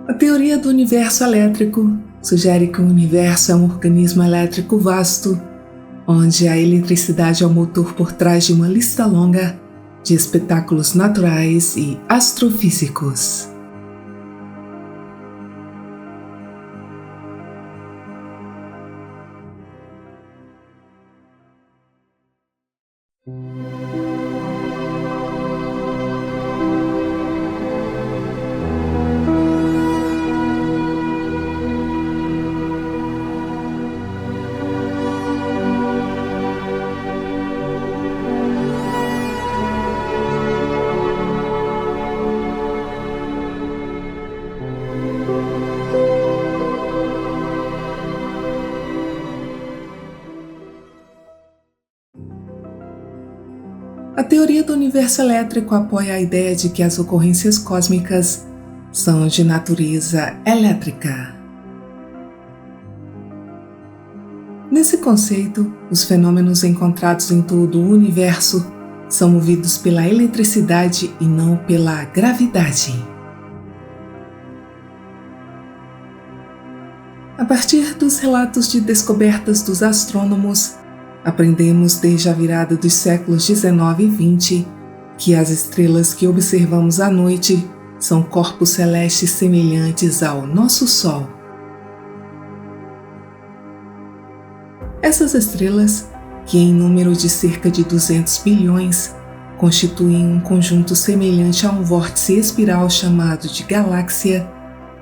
A teoria do universo elétrico sugere que o universo é um organismo elétrico vasto, onde a eletricidade é o motor por trás de uma lista longa de espetáculos naturais e astrofísicos. A teoria do universo elétrico apoia a ideia de que as ocorrências cósmicas são de natureza elétrica. Nesse conceito, os fenômenos encontrados em todo o universo são movidos pela eletricidade e não pela gravidade. A partir dos relatos de descobertas dos astrônomos, aprendemos desde a virada dos séculos 19 e 20 que as estrelas que observamos à noite são corpos celestes semelhantes ao nosso Sol. Essas estrelas, que em número de cerca de 200 bilhões, constituem um conjunto semelhante a um vórtice espiral chamado de galáxia,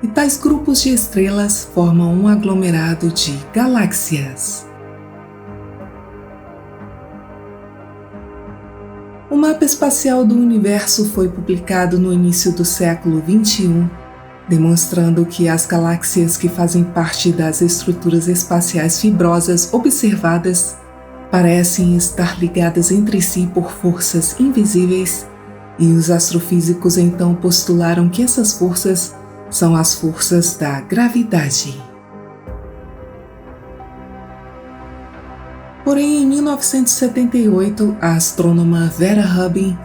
e tais grupos de estrelas formam um aglomerado de galáxias. O mapa espacial do universo foi publicado no início do século XXI, demonstrando que as galáxias que fazem parte das estruturas espaciais fibrosas observadas parecem estar ligadas entre si por forças invisíveis, e os astrofísicos então postularam que essas forças são as forças da gravidade. Porém, em 1978, a astrônoma Vera Rubin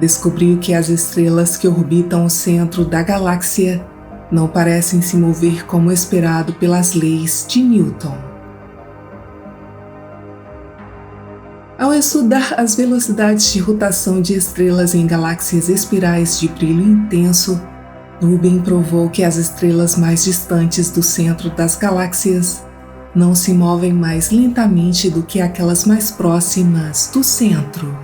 descobriu que as estrelas que orbitam o centro da galáxia não parecem se mover como esperado pelas leis de Newton. Ao estudar as velocidades de rotação de estrelas em galáxias espirais de brilho intenso, Rubin provou que as estrelas mais distantes do centro das galáxias não se movem mais lentamente do que aquelas mais próximas do centro.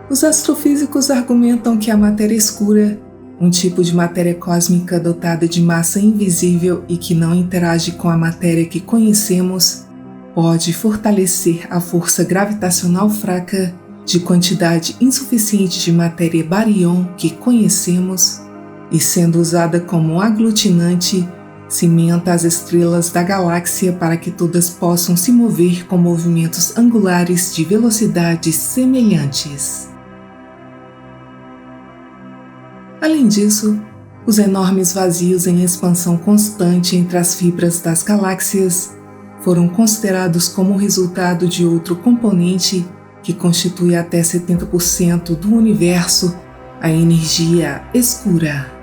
Os astrofísicos argumentam que a matéria escura, um tipo de matéria cósmica dotada de massa invisível e que não interage com a matéria que conhecemos, pode fortalecer a força gravitacional fraca de quantidade insuficiente de matéria barion que conhecemos, e sendo usada como um aglutinante, cimenta as estrelas da galáxia para que todas possam se mover com movimentos angulares de velocidades semelhantes. Além disso, os enormes vazios em expansão constante entre as fibras das galáxias foram considerados como resultado de outro componente que constitui até 70% do universo, a energia escura.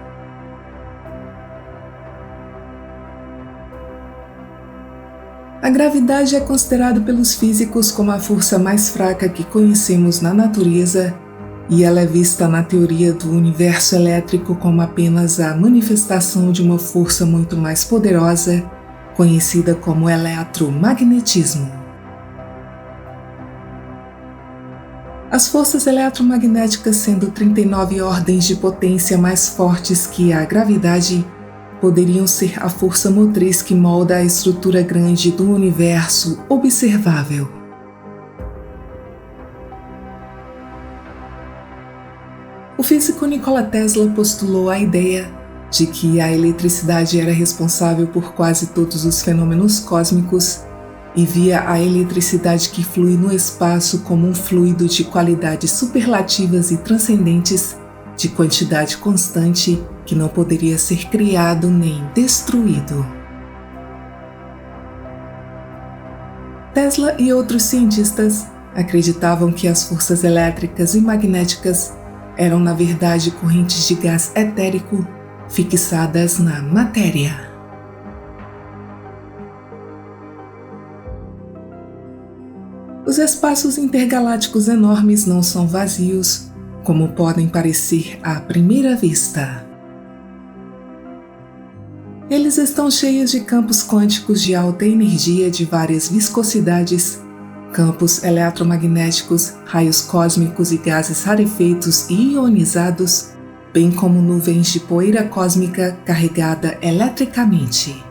A gravidade é considerada pelos físicos como a força mais fraca que conhecemos na natureza, e ela é vista na teoria do universo elétrico como apenas a manifestação de uma força muito mais poderosa, conhecida como eletromagnetismo. As forças eletromagnéticas, sendo 39 ordens de potência mais fortes que a gravidade, poderiam ser a força motriz que molda a estrutura grande do universo observável. O físico Nikola Tesla postulou a ideia de que a eletricidade era responsável por quase todos os fenômenos cósmicos e via a eletricidade que flui no espaço como um fluido de qualidades superlativas e transcendentes, de quantidade constante, que não poderia ser criado nem destruído. Tesla e outros cientistas acreditavam que as forças elétricas e magnéticas eram na verdade correntes de gás etérico fixadas na matéria. Os espaços intergalácticos enormes não são vazios, como podem parecer à primeira vista. Eles estão cheios de campos quânticos de alta energia de várias viscosidades, campos eletromagnéticos, raios cósmicos e gases rarefeitos e ionizados, bem como nuvens de poeira cósmica carregada eletricamente.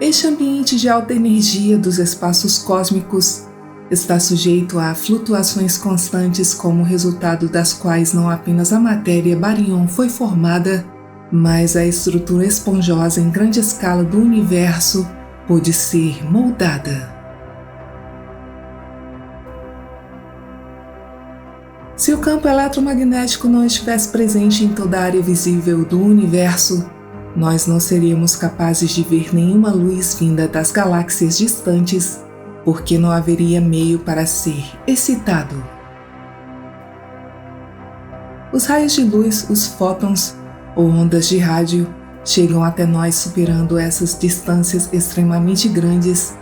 Este ambiente de alta energia dos espaços cósmicos está sujeito a flutuações constantes como resultado das quais não apenas a matéria baryon foi formada, mas a estrutura esponjosa em grande escala do universo pôde ser moldada. Se o campo eletromagnético não estivesse presente em toda a área visível do universo, nós não seríamos capazes de ver nenhuma luz vinda das galáxias distantes, porque não haveria meio para ser excitado. Os raios de luz, os fótons, ou ondas de rádio, chegam até nós superando essas distâncias extremamente grandes,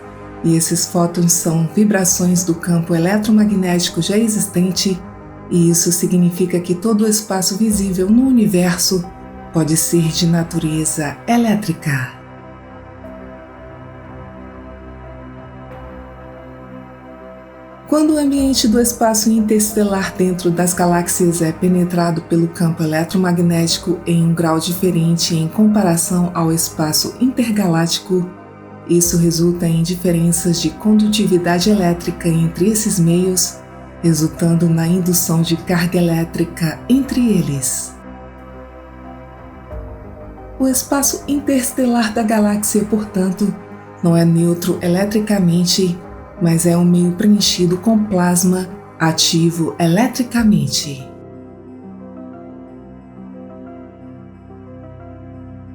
e esses fótons são vibrações do campo eletromagnético já existente, e isso significa que todo o espaço visível no universo pode ser de natureza elétrica. Quando o ambiente do espaço interestelar dentro das galáxias é penetrado pelo campo eletromagnético em um grau diferente em comparação ao espaço intergaláctico, isso resulta em diferenças de condutividade elétrica entre esses meios, resultando na indução de carga elétrica entre eles. O espaço interestelar da galáxia, portanto, não é neutro eletricamente, mas é um meio preenchido com plasma ativo eletricamente.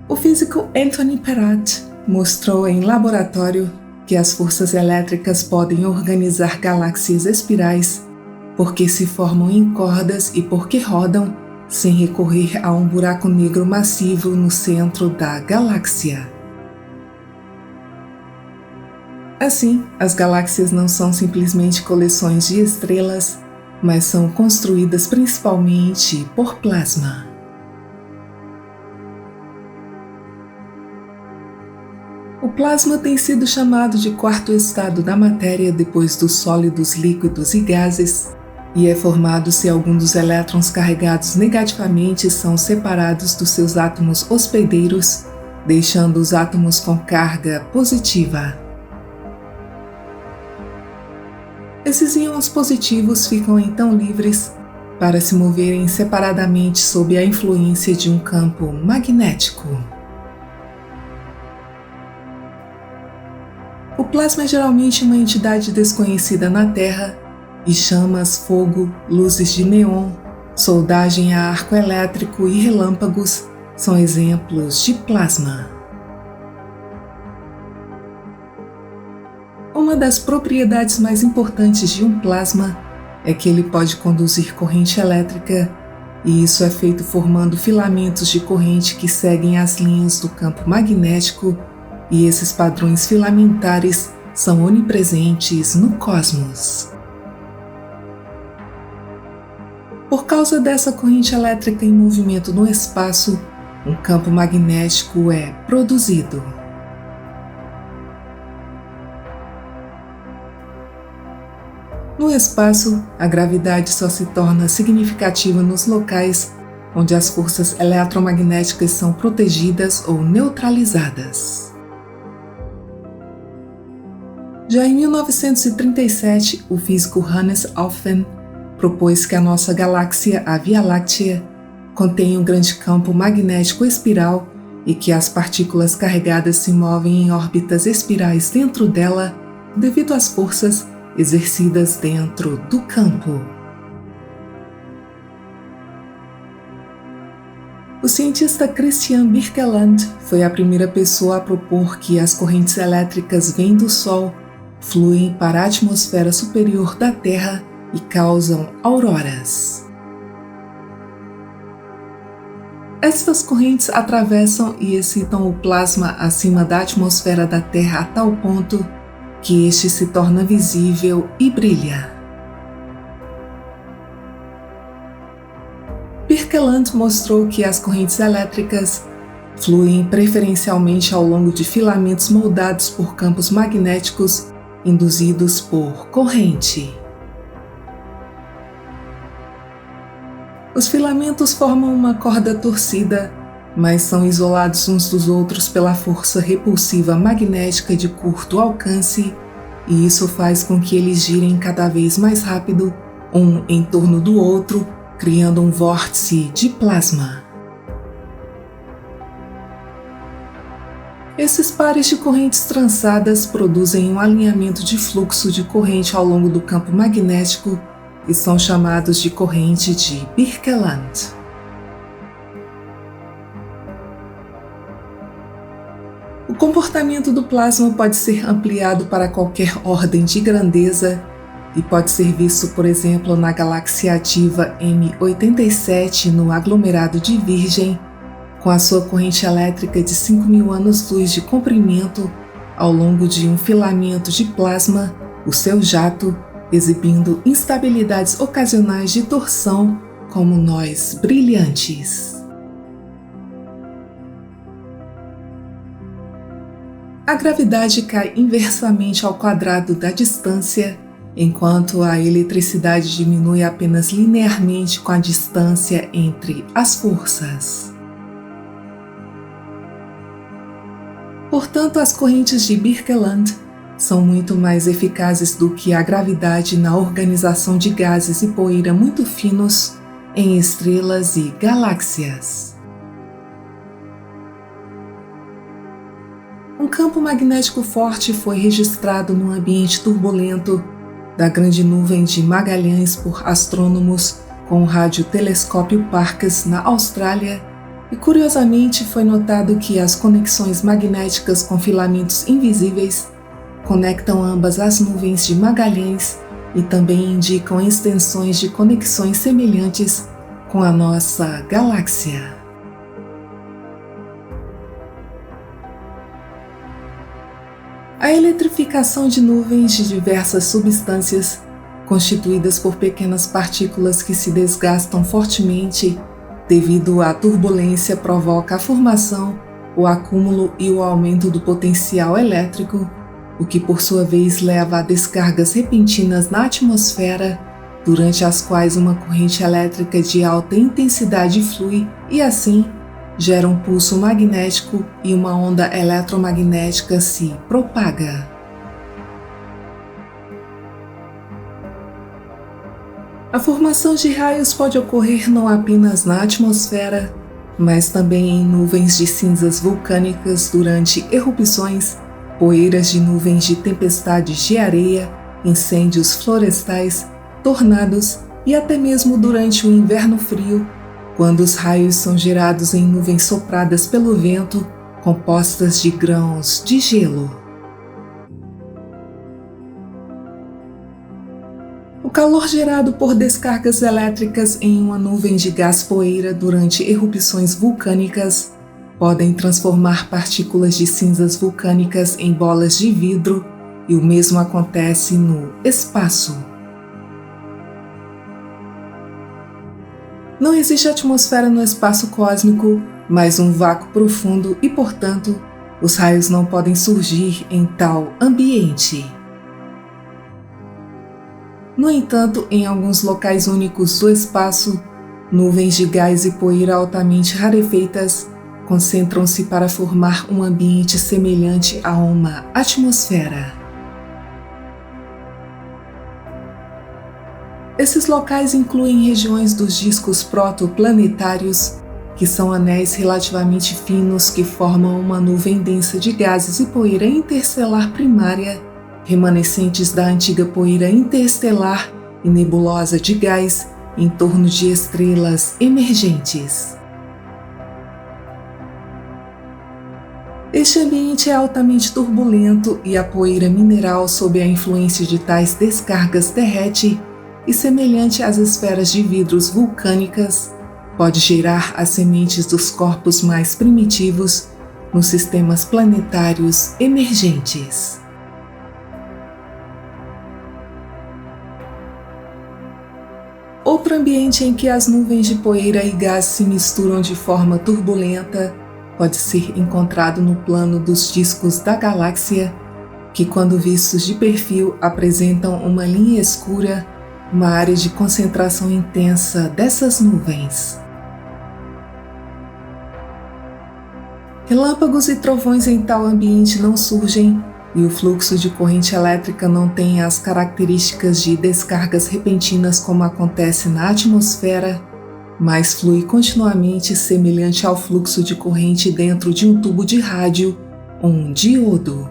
O físico Anthony Peratt mostrou em laboratório que as forças elétricas podem organizar galáxias espirais porque se formam em cordas e porque rodam sem recorrer a um buraco negro massivo no centro da galáxia. Assim, as galáxias não são simplesmente coleções de estrelas, mas são construídas principalmente por plasma. O plasma tem sido chamado de quarto estado da matéria depois dos sólidos, líquidos e gases, e é formado se algum dos elétrons carregados negativamente são separados dos seus átomos hospedeiros, deixando os átomos com carga positiva. Esses íons positivos ficam então livres para se moverem separadamente sob a influência de um campo magnético. O plasma é geralmente uma entidade desconhecida na Terra, e chamas, fogo, luzes de neon, soldagem a arco elétrico e relâmpagos são exemplos de plasma. Uma das propriedades mais importantes de um plasma é que ele pode conduzir corrente elétrica, e isso é feito formando filamentos de corrente que seguem as linhas do campo magnético, e esses padrões filamentares são onipresentes no cosmos. Por causa dessa corrente elétrica em movimento no espaço, um campo magnético é produzido. No espaço, a gravidade só se torna significativa nos locais onde as forças eletromagnéticas são protegidas ou neutralizadas. Já em 1937, o físico Hannes Alfvén propôs que a nossa galáxia, a Via Láctea, contém um grande campo magnético espiral e que as partículas carregadas se movem em órbitas espirais dentro dela devido às forças exercidas dentro do campo. O cientista Christian Birkeland foi a primeira pessoa a propor que as correntes elétricas vêm do Sol, fluem para a atmosfera superior da Terra e causam auroras. Estas correntes atravessam e excitam o plasma acima da atmosfera da Terra a tal ponto que este se torna visível e brilha. Birkeland mostrou que as correntes elétricas fluem preferencialmente ao longo de filamentos moldados por campos magnéticos induzidos por corrente. Os filamentos formam uma corda torcida, mas são isolados uns dos outros pela força repulsiva magnética de curto alcance, e isso faz com que eles girem cada vez mais rápido, um em torno do outro, criando um vórtice de plasma. Esses pares de correntes trançadas produzem um alinhamento de fluxo de corrente ao longo do campo magnético e são chamados de corrente de Birkeland. O comportamento do plasma pode ser ampliado para qualquer ordem de grandeza e pode ser visto, por exemplo, na galáxia ativa M87 no aglomerado de Virgem, com a sua corrente elétrica de 5.000 anos-luz de comprimento ao longo de um filamento de plasma, o seu jato, exibindo instabilidades ocasionais de torção como nós brilhantes. A gravidade cai inversamente ao quadrado da distância, enquanto a eletricidade diminui apenas linearmente com a distância entre as forças. Portanto, as correntes de Birkeland são muito mais eficazes do que a gravidade na organização de gases e poeira muito finos em estrelas e galáxias. Um campo magnético forte foi registrado no ambiente turbulento da Grande Nuvem de Magalhães por astrônomos com o radiotelescópio Parkes na Austrália, e curiosamente foi notado que as conexões magnéticas com filamentos invisíveis conectam ambas as nuvens de Magalhães e também indicam extensões de conexões semelhantes com a nossa galáxia. A eletrificação de nuvens de diversas substâncias, constituídas por pequenas partículas que se desgastam fortemente devido à turbulência, provoca a formação, o acúmulo e o aumento do potencial elétrico, o que por sua vez leva a descargas repentinas na atmosfera, durante as quais uma corrente elétrica de alta intensidade flui e assim gera um pulso magnético e uma onda eletromagnética se propaga. A formação de raios pode ocorrer não apenas na atmosfera, mas também em nuvens de cinzas vulcânicas durante erupções, poeiras de nuvens de tempestades de areia, incêndios florestais, tornados e até mesmo durante o inverno frio, quando os raios são gerados em nuvens sopradas pelo vento, compostas de grãos de gelo. O calor gerado por descargas elétricas em uma nuvem de gás poeira durante erupções vulcânicas podem transformar partículas de cinzas vulcânicas em bolas de vidro, e o mesmo acontece no espaço. Não existe atmosfera no espaço cósmico, mas um vácuo profundo e, portanto, os raios não podem surgir em tal ambiente. No entanto, em alguns locais únicos do espaço, nuvens de gás e poeira altamente rarefeitas concentram-se para formar um ambiente semelhante a uma atmosfera. Esses locais incluem regiões dos discos protoplanetários, que são anéis relativamente finos que formam uma nuvem densa de gases e poeira interestelar primária, remanescentes da antiga poeira interestelar e nebulosa de gás em torno de estrelas emergentes. Este ambiente é altamente turbulento e a poeira mineral, sob a influência de tais descargas, derrete, e semelhante às esferas de vidros vulcânicas, pode gerar as sementes dos corpos mais primitivos nos sistemas planetários emergentes. Outro ambiente em que as nuvens de poeira e gás se misturam de forma turbulenta pode ser encontrado no plano dos discos da galáxia, que, quando vistos de perfil, apresentam uma linha escura, uma área de concentração intensa dessas nuvens. Relâmpagos e trovões em tal ambiente não surgem e o fluxo de corrente elétrica não tem as características de descargas repentinas como acontece na atmosfera, mas flui continuamente semelhante ao fluxo de corrente dentro de um tubo de rádio ou um diodo.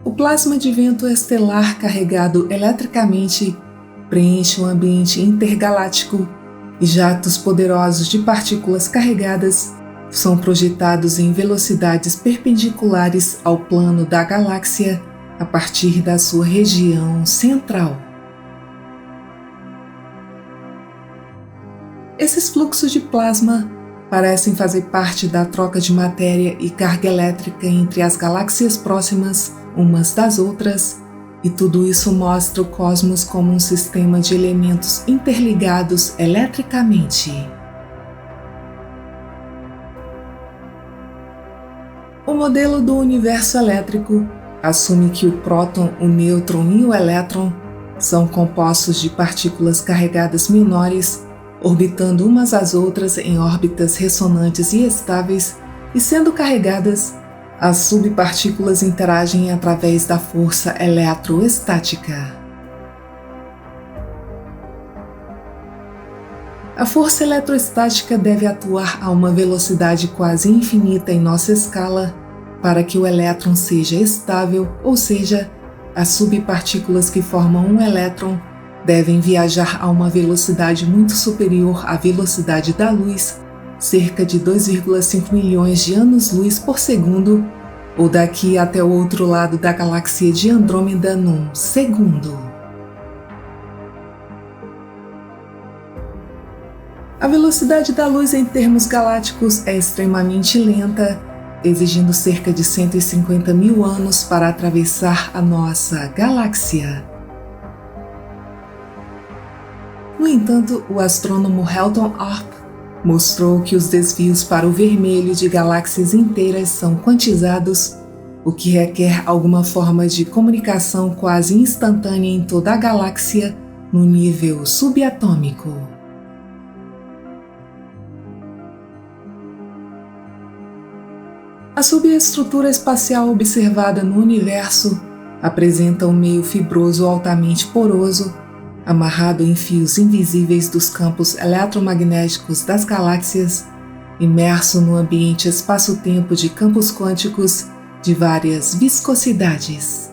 O plasma de vento estelar carregado eletricamente preenche o ambiente intergaláctico e jatos poderosos de partículas carregadas são projetados em velocidades perpendiculares ao plano da galáxia a partir da sua região central. Esses fluxos de plasma parecem fazer parte da troca de matéria e carga elétrica entre as galáxias próximas umas das outras, e tudo isso mostra o cosmos como um sistema de elementos interligados eletricamente. O modelo do universo elétrico assume que o próton, o nêutron e o elétron são compostos de partículas carregadas menores, orbitando umas às outras em órbitas ressonantes e estáveis, e sendo carregadas, as subpartículas interagem através da força eletroestática. A força eletroestática deve atuar a uma velocidade quase infinita em nossa escala para que o elétron seja estável, ou seja, as subpartículas que formam um elétron devem viajar a uma velocidade muito superior à velocidade da luz, cerca de 2,5 milhões de anos-luz por segundo, ou daqui até o outro lado da galáxia de Andrômeda num segundo. A velocidade da luz em termos galácticos é extremamente lenta, exigindo cerca de 150 mil anos para atravessar a nossa galáxia. No entanto, o astrônomo Helton Arp mostrou que os desvios para o vermelho de galáxias inteiras são quantizados, o que requer alguma forma de comunicação quase instantânea em toda a galáxia no nível subatômico. A subestrutura espacial observada no universo apresenta um meio fibroso altamente poroso, amarrado em fios invisíveis dos campos eletromagnéticos das galáxias, imerso no ambiente espaço-tempo de campos quânticos de várias viscosidades.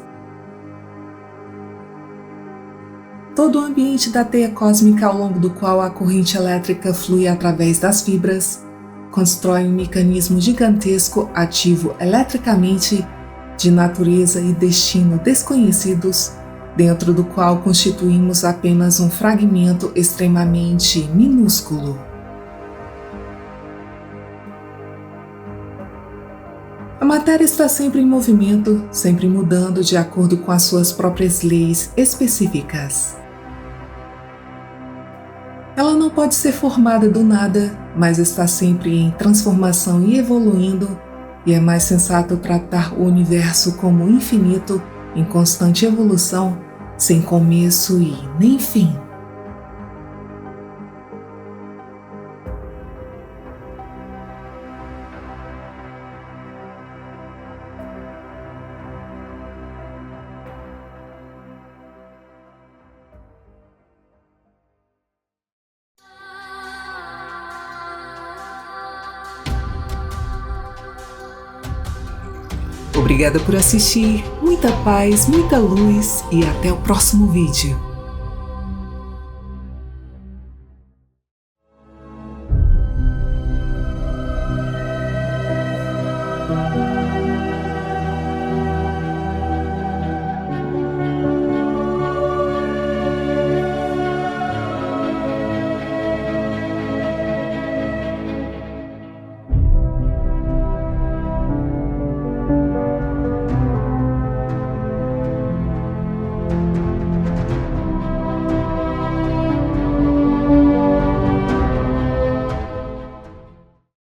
Todo o ambiente da teia cósmica ao longo do qual a corrente elétrica flui através das fibras constrói um mecanismo gigantesco ativo eletricamente de natureza e destino desconhecidos, dentro do qual constituímos apenas um fragmento extremamente minúsculo. A matéria está sempre em movimento, sempre mudando de acordo com as suas próprias leis específicas. Ela não pode ser formada do nada, mas está sempre em transformação e evoluindo, e é mais sensato tratar o universo como infinito, em constante evolução, sem começo e nem fim. Obrigada por assistir, muita paz, muita luz e até o próximo vídeo.